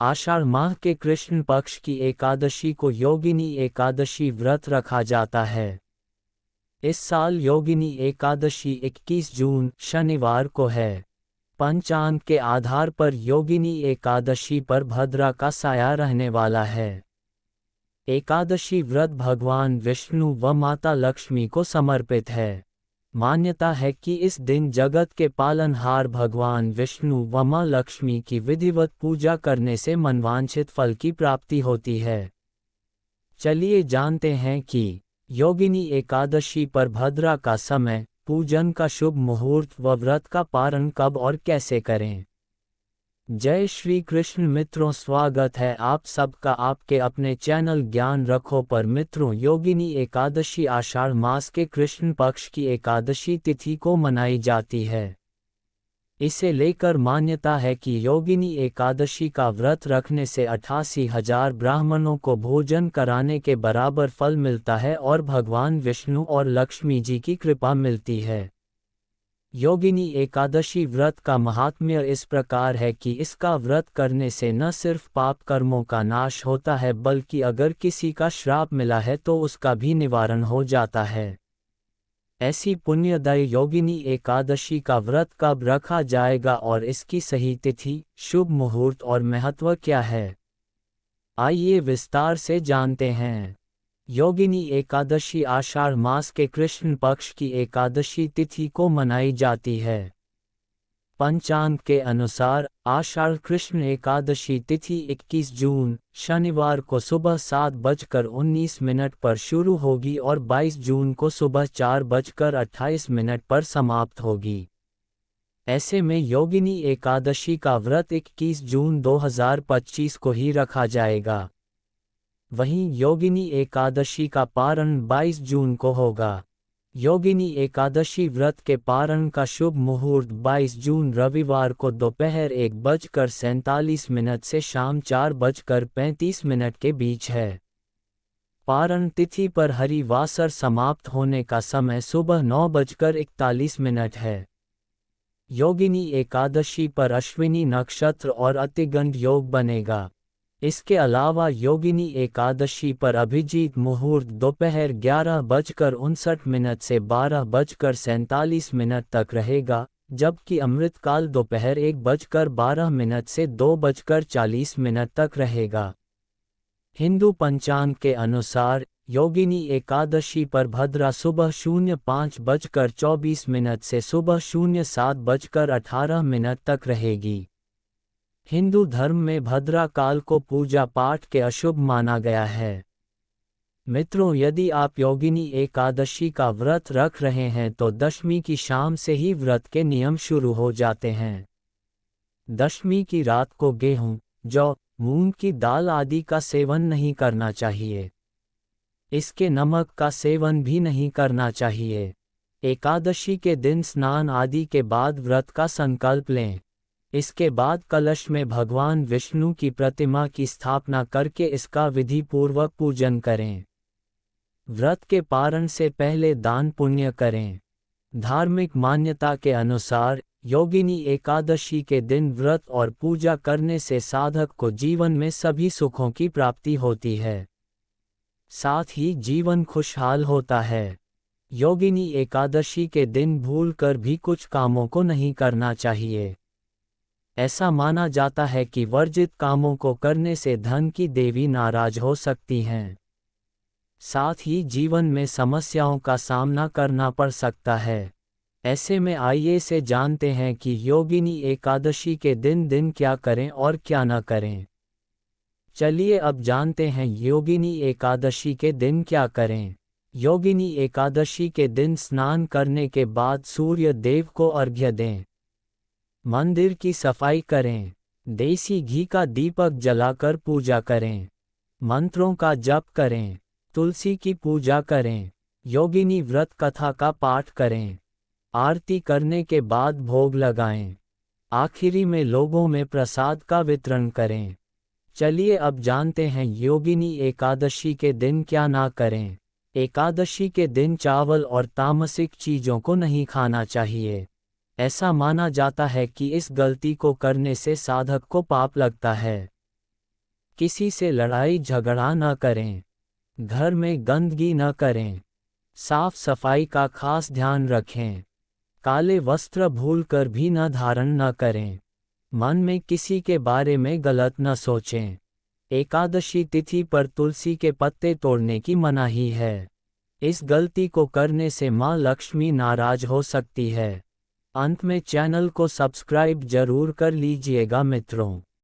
आषाढ़ माह के कृष्ण पक्ष की एकादशी को योगिनी एकादशी व्रत रखा जाता है। इस साल योगिनी एकादशी 21 जून शनिवार को है। पंचांग के आधार पर योगिनी एकादशी पर भद्रा का साया रहने वाला है। एकादशी व्रत भगवान विष्णु व माता लक्ष्मी को समर्पित है। मान्यता है कि इस दिन जगत के पालनहार भगवान विष्णु व मां लक्ष्मी की विधिवत पूजा करने से मनवांछित फल की प्राप्ति होती है। चलिए जानते हैं कि योगिनी एकादशी पर भद्रा का समय, पूजन का शुभ मुहूर्त व व्रत का पारण कब और कैसे करें। जय श्री कृष्ण मित्रों, स्वागत है आप सबका आपके अपने चैनल ज्ञान रखो पर। मित्रों, योगिनी एकादशी आषाढ़ मास के कृष्ण पक्ष की एकादशी तिथि को मनाई जाती है। इसे लेकर मान्यता है कि योगिनी एकादशी का व्रत रखने से 88,000 ब्राह्मणों को भोजन कराने के बराबर फल मिलता है और भगवान विष्णु और लक्ष्मी जी की कृपा मिलती है। योगिनी एकादशी व्रत का महात्म्य इस प्रकार है कि इसका व्रत करने से न सिर्फ पाप कर्मों का नाश होता है बल्कि अगर किसी का श्राप मिला है तो उसका भी निवारण हो जाता है। ऐसी पुण्यदायी योगिनी एकादशी का व्रत कब रखा जाएगा और इसकी सही तिथि, शुभ मुहूर्त और महत्व क्या है, आइए विस्तार से जानते हैं। योगिनी एकादशी आषाढ़ मास के कृष्ण पक्ष की एकादशी तिथि को मनाई जाती है। पंचांग के अनुसार आषाढ़ कृष्ण एकादशी तिथि 21 जून शनिवार को सुबह 7:19 पर शुरू होगी और 22 जून को सुबह 4:28 पर समाप्त होगी। ऐसे में योगिनी एकादशी का व्रत 21 जून 2025 को ही रखा जाएगा। वहीं योगिनी एकादशी का पारण 22 जून को होगा। योगिनी एकादशी व्रत के पारण का शुभ मुहूर्त 22 जून रविवार को दोपहर 1:47 से शाम 4:35 के बीच है। पारण तिथि पर हरिवासर समाप्त होने का समय सुबह 9:41 है। योगिनी एकादशी पर अश्विनी नक्षत्र और अतिगंड योग बनेगा। इसके अलावा योगिनी एकादशी पर अभिजीत मुहूर्त दोपहर 11:59 से 12:47 तक रहेगा, जबकि अमृतकाल दोपहर 1:12 से 2:40 तक रहेगा। हिंदू पंचांग के अनुसार योगिनी एकादशी पर भद्रा सुबह 05:24 से सुबह 07:18 तक रहेगी। हिंदू धर्म में भद्रा काल को पूजा पाठ के अशुभ माना गया है। मित्रों, यदि आप योगिनी एकादशी का व्रत रख रहे हैं तो दशमी की शाम से ही व्रत के नियम शुरू हो जाते हैं। दशमी की रात को गेहूं, जौ, मूंग की दाल आदि का सेवन नहीं करना चाहिए। इसके नमक का सेवन भी नहीं करना चाहिए। एकादशी के दिन स्नान आदि के बाद व्रत का संकल्प लें। इसके बाद कलश में भगवान विष्णु की प्रतिमा की स्थापना करके इसका विधि पूर्वक पूजन करें। व्रत के पारण से पहले दान पुण्य करें। धार्मिक मान्यता के अनुसार योगिनी एकादशी के दिन व्रत और पूजा करने से साधक को जीवन में सभी सुखों की प्राप्ति होती है, साथ ही जीवन खुशहाल होता है। योगिनी एकादशी के दिन भूलकर भी कुछ कामों को नहीं करना चाहिए। ऐसा माना जाता है कि वर्जित कामों को करने से धन की देवी नाराज हो सकती हैं। साथ ही जीवन में समस्याओं का सामना करना पड़ सकता है। ऐसे में आइए से जानते हैं कि योगिनी एकादशी के दिन क्या करें और क्या न करें। चलिए अब जानते हैं योगिनी एकादशी के दिन क्या करें। योगिनी एकादशी के दिन स्नान करने के बाद सूर्य देव को अर्घ्य दें। मंदिर की सफाई करें। देसी घी का दीपक जलाकर पूजा करें। मंत्रों का जप करें। तुलसी की पूजा करें। योगिनी व्रत कथा का पाठ करें। आरती करने के बाद भोग लगाएं। आखिरी में लोगों में प्रसाद का वितरण करें। चलिए अब जानते हैं योगिनी एकादशी के दिन क्या ना करें। एकादशी के दिन चावल और तामसिक चीजों को नहीं खाना चाहिए। ऐसा माना जाता है कि इस गलती को करने से साधक को पाप लगता है। किसी से लड़ाई झगड़ा न करें। घर में गंदगी न करें। साफ सफाई का खास ध्यान रखें। काले वस्त्र भूलकर भी न धारण न करें। मन में किसी के बारे में गलत न सोचें। एकादशी तिथि पर तुलसी के पत्ते तोड़ने की मनाही है। इस गलती को करने से माँ लक्ष्मी नाराज हो सकती है। अंत में चैनल को सब्सक्राइब जरूर कर लीजिएगा मित्रों।